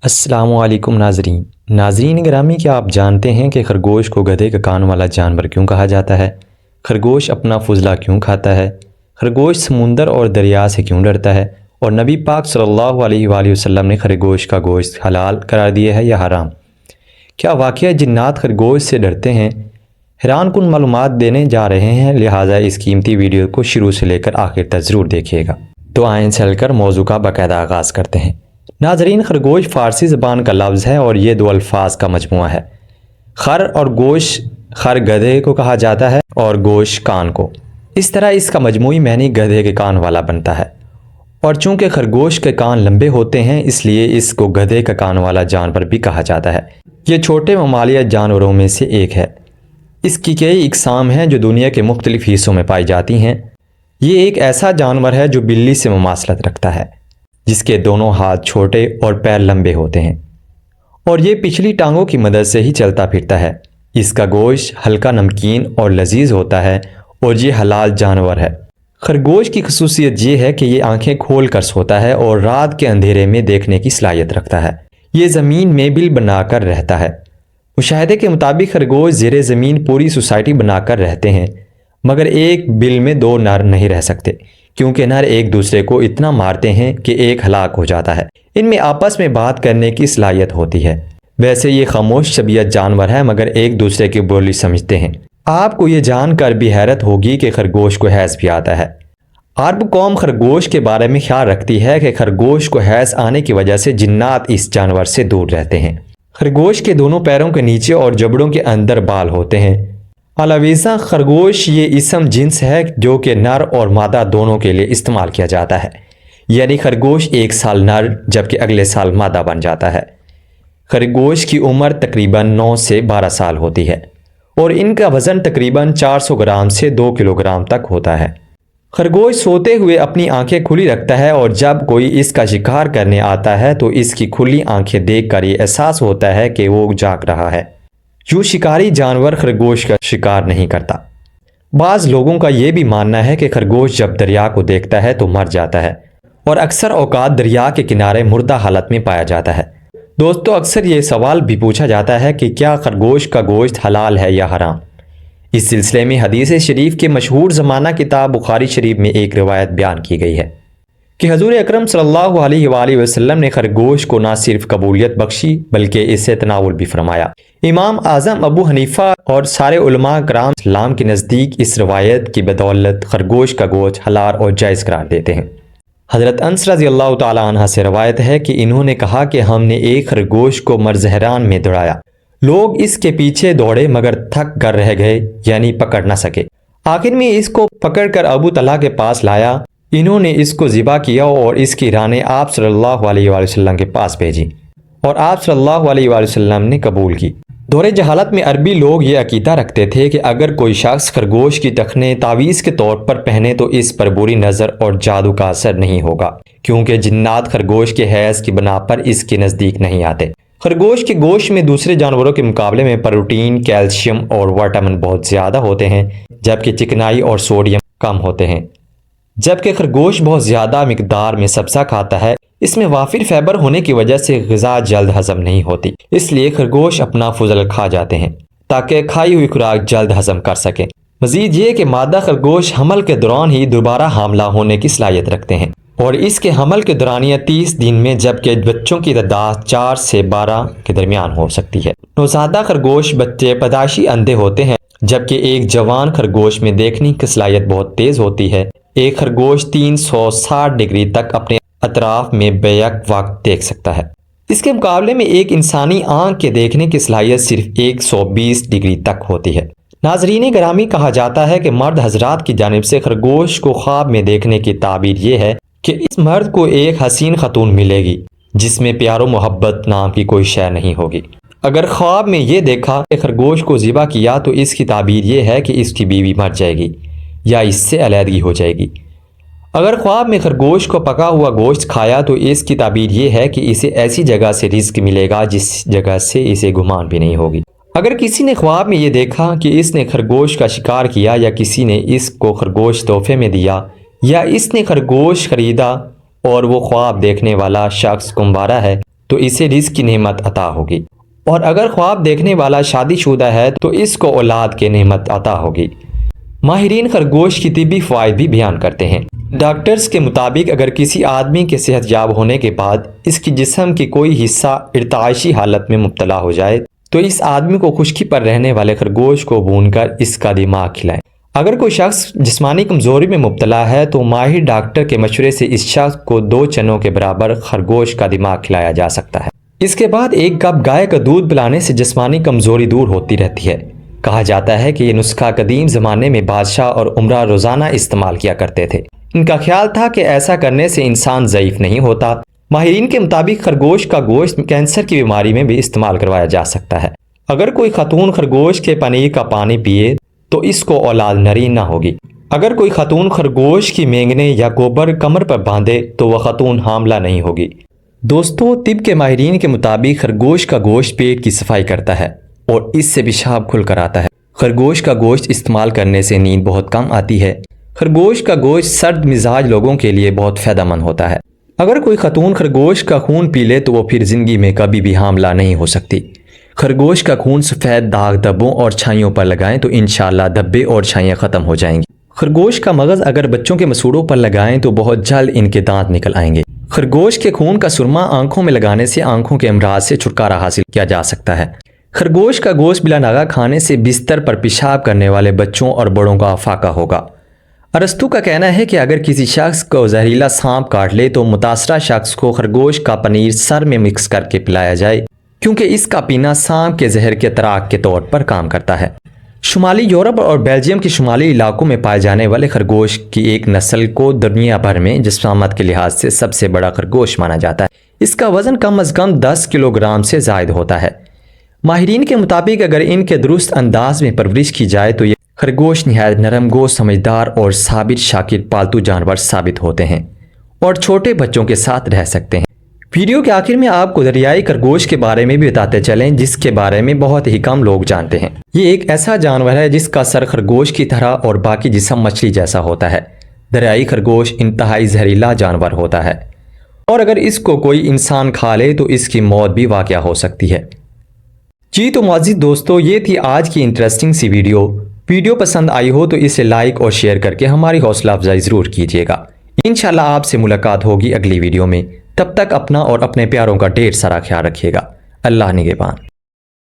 السلام علیکم ناظرین گرامی، کیا آپ جانتے ہیں کہ خرگوش کو گدھے کا کان والا جانور کیوں کہا جاتا ہے؟ خرگوش اپنا فضلہ کیوں کھاتا ہے؟ خرگوش سمندر اور دریا سے کیوں ڈرتا ہے؟ اور نبی پاک صلی اللہ علیہ وآلہ وسلم نے خرگوش کا گوشت حلال قرار دیا ہے یا حرام؟ کیا واقعہ جنات خرگوش سے ڈرتے ہیں؟ حیران کن معلومات دینے جا رہے ہیں، لہٰذا اس قیمتی ویڈیو کو شروع سے لے کر آخر تک ضرور دیکھیے گا۔ تو آئیں چل کر موضوع کا باقاعدہ آغاز کرتے ہیں۔ ناظرین، خرگوش فارسی زبان کا لفظ ہے اور یہ دو الفاظ کا مجموعہ ہے۔ خر اور گوش، خر گدھے کو کہا جاتا ہے اور گوش کان کو۔ اس طرح اس کا مجموعی معنی گدھے کے کان والا بنتا ہے، اور چونکہ خرگوش کے کان لمبے ہوتے ہیں اس لیے اس کو گدھے کا کان والا جانور بھی کہا جاتا ہے۔ یہ چھوٹے ممالیہ جانوروں میں سے ایک ہے۔ اس کی کئی اقسام ہیں جو دنیا کے مختلف حصوں میں پائی جاتی ہیں۔ یہ ایک ایسا جانور ہے جو بلی سے مماثلت رکھتا ہے، جس کے دونوں ہاتھ چھوٹے اور پیر لمبے ہوتے ہیں، اور یہ پچھلی ٹانگوں کی مدد سے ہی چلتا پھرتا ہے۔ اس کا گوشت ہلکا نمکین اور لذیذ ہوتا ہے اور یہ حلال جانور ہے۔ خرگوش کی خصوصیت یہ ہے کہ یہ آنکھیں کھول کر سوتا ہے اور رات کے اندھیرے میں دیکھنے کی صلاحیت رکھتا ہے۔ یہ زمین میں بل بنا کر رہتا ہے۔ مشاہدے کے مطابق خرگوش زیر زمین پوری سوسائٹی بنا کر رہتے ہیں، مگر ایک بل میں دو نر نہیں رہ سکتے، کیونکہ نر ایک دوسرے کو اتنا مارتے ہیں کہ ایک ہلاک ہو جاتا ہے۔ ان میں آپس میں بات کرنے کی صلاحیت ہوتی ہے۔ ویسے یہ خاموش طبیعت جانور ہے، مگر ایک دوسرے کی بولی سمجھتے ہیں۔ آپ کو یہ جان کر بھی حیرت ہوگی کہ خرگوش کو حیض بھی آتا ہے۔ عرب قوم خرگوش کے بارے میں خیال رکھتی ہے کہ خرگوش کو حیض آنے کی وجہ سے جنات اس جانور سے دور رہتے ہیں۔ خرگوش کے دونوں پیروں کے نیچے اور جبڑوں کے اندر بال ہوتے ہیں۔ الویزہ خرگوش یہ اسم جنس ہے جو کہ نر اور مادہ دونوں کے لیے استعمال کیا جاتا ہے، یعنی خرگوش ایک سال نر جبکہ اگلے سال مادہ بن جاتا ہے۔ خرگوش کی عمر تقریباً 9 سے 12 سال ہوتی ہے اور ان کا وزن تقریباً 400 گرام سے 2 کلو گرام تک ہوتا ہے۔ خرگوش سوتے ہوئے اپنی آنکھیں کھلی رکھتا ہے اور جب کوئی اس کا شکار کرنے آتا ہے تو اس کی کھلی آنکھیں دیکھ کر یہ احساس ہوتا ہے کہ وہ جاگ رہا ہے۔ یوں شکاری جانور خرگوش کا شکار نہیں کرتا۔ بعض لوگوں کا یہ بھی ماننا ہے کہ خرگوش جب دریا کو دیکھتا ہے تو مر جاتا ہے اور اکثر اوقات دریا کے کنارے مردہ حالت میں پایا جاتا ہے۔ دوستو، اکثر یہ سوال بھی پوچھا جاتا ہے کہ کیا خرگوش کا گوشت حلال ہے یا حرام؟ اس سلسلے میں حدیث شریف کے مشہور زمانہ کتاب بخاری شریف میں ایک روایت بیان کی گئی ہے کہ حضور اکرم صلی اللہ علیہ وآلہ وسلم نے خرگوش کو نہ صرف قبولیت بخشی بلکہ اس سے تناول بھی فرمایا۔ امام اعظم ابو حنیفہ اور سارے علماء کرام اسلام کے نزدیک اس روایت کی بدولت خرگوش کا گوشت حلال اور جائز قرار دیتے ہیں۔ حضرت انس رضی اللہ تعالی عنہ سے روایت ہے کہ انہوں نے کہا کہ ہم نے ایک خرگوش کو مرزہران میں دوڑایا۔ لوگ اس کے پیچھے دوڑے مگر تھک کر رہ گئے، یعنی پکڑ نہ سکے۔ آخر میں اس کو پکڑ کر ابو طلحہ کے پاس لایا۔ انہوں نے اس کو ذبح کیا اور اس کی رانیں آپ صلی اللہ علیہ وآلہ وسلم کے پاس بھیجی اور آپ صلی اللہ علیہ وآلہ وسلم نے قبول کی۔ دور جہالت میں عربی لوگ یہ عقیدہ رکھتے تھے کہ اگر کوئی شخص خرگوش کی ٹخنیں تعویذ کے طور پر پہنے تو اس پر بری نظر اور جادو کا اثر نہیں ہوگا، کیونکہ جنات خرگوش کے حیض کی بنا پر اس کے نزدیک نہیں آتے۔ خرگوش کے گوشت میں دوسرے جانوروں کے مقابلے میں پروٹین، کیلشیم اور وٹامن بہت زیادہ ہوتے ہیں، جبکہ چکنائی اور سوڈیم کم ہوتے ہیں۔ جبکہ خرگوش بہت زیادہ مقدار میں سبزہ کھاتا ہے، اس میں وافر فائبر ہونے کی وجہ سے غذا جلد ہضم نہیں ہوتی، اس لیے خرگوش اپنا فضل کھا جاتے ہیں تاکہ کھائی ہوئی خوراک جلد ہضم کر سکیں۔ مزید یہ کہ مادہ خرگوش حمل کے دوران ہی دوبارہ حاملہ ہونے کی صلاحیت رکھتے ہیں اور اس کے حمل کے دورانیہ 30 دن میں، جبکہ بچوں کی تعداد 4 سے 12 کے درمیان ہو سکتی ہے۔ نوزائیدہ خرگوش بچے پیدائشی اندھے ہوتے ہیں، جبکہ ایک جوان خرگوش میں دیکھنے کی صلاحیت بہت تیز ہوتی ہے۔ ایک خرگوش 360 ڈگری تک اپنے اطراف میں بیک وقت دیکھ سکتا ہے۔ اس کے مقابلے میں ایک انسانی آنکھ کے دیکھنے کی صلاحیت صرف 120 ڈگری تک ہوتی ہے۔ ناظرین گرامی، کہا جاتا ہے کہ مرد حضرات کی جانب سے خرگوش کو خواب میں دیکھنے کی تعبیر یہ ہے کہ اس مرد کو ایک حسین خاتون ملے گی جس میں پیار و محبت نام کی کوئی شے نہیں ہوگی۔ اگر خواب میں یہ دیکھا کہ خرگوش کو ذبح کیا تو اس کی تعبیر یہ ہے کہ اس کی بیوی مر جائے گی یا اس سے علیحدگی ہو جائے گی۔ اگر خواب میں خرگوش کو پکا ہوا گوشت کھایا تو اس کی تعبیر یہ ہے کہ اسے ایسی جگہ سے رزق ملے گا جس جگہ سے اسے گمان بھی نہیں ہوگی۔ اگر کسی نے خواب میں یہ دیکھا کہ اس نے خرگوش کا شکار کیا یا کسی نے اس کو خرگوش تحفے میں دیا یا اس نے خرگوش خریدا اور وہ خواب دیکھنے والا شخص کموارا ہے تو اسے رزق کی نعمت عطا ہوگی، اور اگر خواب دیکھنے والا شادی شدہ ہے تو اس کو اولاد کی نعمت عطا ہوگی۔ ماہرین خرگوش کی طبی فوائد بھی بیان کرتے ہیں۔ ڈاکٹرز کے مطابق اگر کسی آدمی کے صحت یاب ہونے کے بعد اس کی جسم کی کوئی حصہ ارتعاشی حالت میں مبتلا ہو جائے تو اس آدمی کو خشکی پر رہنے والے خرگوش کو بھون کر اس کا دماغ کھلائیں۔ اگر کوئی شخص جسمانی کمزوری میں مبتلا ہے تو ماہر ڈاکٹر کے مشورے سے اس شخص کو 2 چنوں کے برابر خرگوش کا دماغ کھلایا جا سکتا ہے۔ اس کے بعد 1 کپ گائے کا دودھ پلانے سے جسمانی کمزوری دور ہوتی رہتی ہے۔ کہا جاتا ہے کہ یہ نسخہ قدیم زمانے میں بادشاہ اور عمرہ روزانہ استعمال کیا کرتے تھے۔ ان کا خیال تھا کہ ایسا کرنے سے انسان ضعیف نہیں ہوتا۔ ماہرین کے مطابق خرگوش کا گوشت کینسر کی بیماری میں بھی استعمال کروایا جا سکتا ہے۔ اگر کوئی خاتون خرگوش کے پنیر کا پانی پیے تو اس کو اولاد نری نہ ہوگی۔ اگر کوئی خاتون خرگوش کی مینگنے یا گوبر کمر پر باندھے تو وہ خاتون حاملہ نہیں ہوگی۔ دوستو، طب کے ماہرین کے مطابق خرگوش کا گوشت پیٹ کی صفائی کرتا ہے اور اس سے پیشاب کھل کر آتا ہے۔ خرگوش کا گوشت استعمال کرنے سے نیند بہت کم آتی ہے۔ خرگوش کا گوشت سرد مزاج لوگوں کے لیے بہت فائدہ مند ہوتا ہے۔ اگر کوئی خاتون خرگوش کا خون پی لے تو وہ پھر زندگی میں کبھی بھی حاملہ نہیں ہو سکتی۔ خرگوش کا خون سفید داغ دھبوں اور چھائیوں پر لگائیں تو انشاءاللہ دھبے اور چھائیاں ختم ہو جائیں گی۔ خرگوش کا مغز اگر بچوں کے مسوڑوں پر لگائیں تو بہت جلد ان کے دانت نکل آئیں گے۔ خرگوش کے خون کا سرما آنکھوں میں لگانے سے آنکھوں کے امراض سے چھٹکارا حاصل کیا جا سکتا ہے۔ خرگوش کا گوشت بلا ناغہ کھانے سے بستر پر پیشاب کرنے والے بچوں اور بڑوں کا فاقہ ہوگا۔ ارسطو کا کہنا ہے کہ اگر کسی شخص کو زہریلا سانپ کاٹ لے تو متاثرہ شخص کو خرگوش کا پنیر سر میں مکس کر کے پلایا جائے، کیونکہ اس کا پینا سانپ کے زہر کے تراک کے طور پر کام کرتا ہے۔ شمالی یورپ اور بیلجیم کے شمالی علاقوں میں پائے جانے والے خرگوش کی ایک نسل کو دنیا بھر میں جسمانت کے لحاظ سے سب سے بڑا خرگوش مانا جاتا ہے۔ اس کا وزن کم از کم 10 کلو گرام سے زائد ہوتا ہے۔ ماہرین کے مطابق اگر ان کے درست انداز میں پرورش کی جائے تو یہ خرگوش نہایت نرم گو، سمجھدار اور صابر شاکر پالتو جانور ثابت ہوتے ہیں اور چھوٹے بچوں کے ساتھ رہ سکتے ہیں۔ ویڈیو کے آخر میں آپ کو دریائی خرگوش کے بارے میں بھی بتاتے چلیں، جس کے بارے میں بہت ہی کم لوگ جانتے ہیں۔ یہ ایک ایسا جانور ہے جس کا سر خرگوش کی طرح اور باقی جسم مچھلی جیسا ہوتا ہے۔ دریائی خرگوش انتہائی زہریلا جانور ہوتا ہے اور اگر اس کو کوئی انسان کھا لے تو اس کی موت بھی واقع ہو سکتی ہے۔ جی تو معزز دوستو، یہ تھی آج کی انٹرسٹنگ سی ویڈیو پسند آئی ہو تو اسے لائک اور شیئر کر کے ہماری حوصلہ افزائی ضرور کیجیے گا۔ انشاءاللہ آپ سے ملاقات ہوگی اگلی ویڈیو میں۔ تب تک اپنا اور اپنے پیاروں کا ڈھیر سارا خیال رکھیے گا۔ اللہ نگہبان۔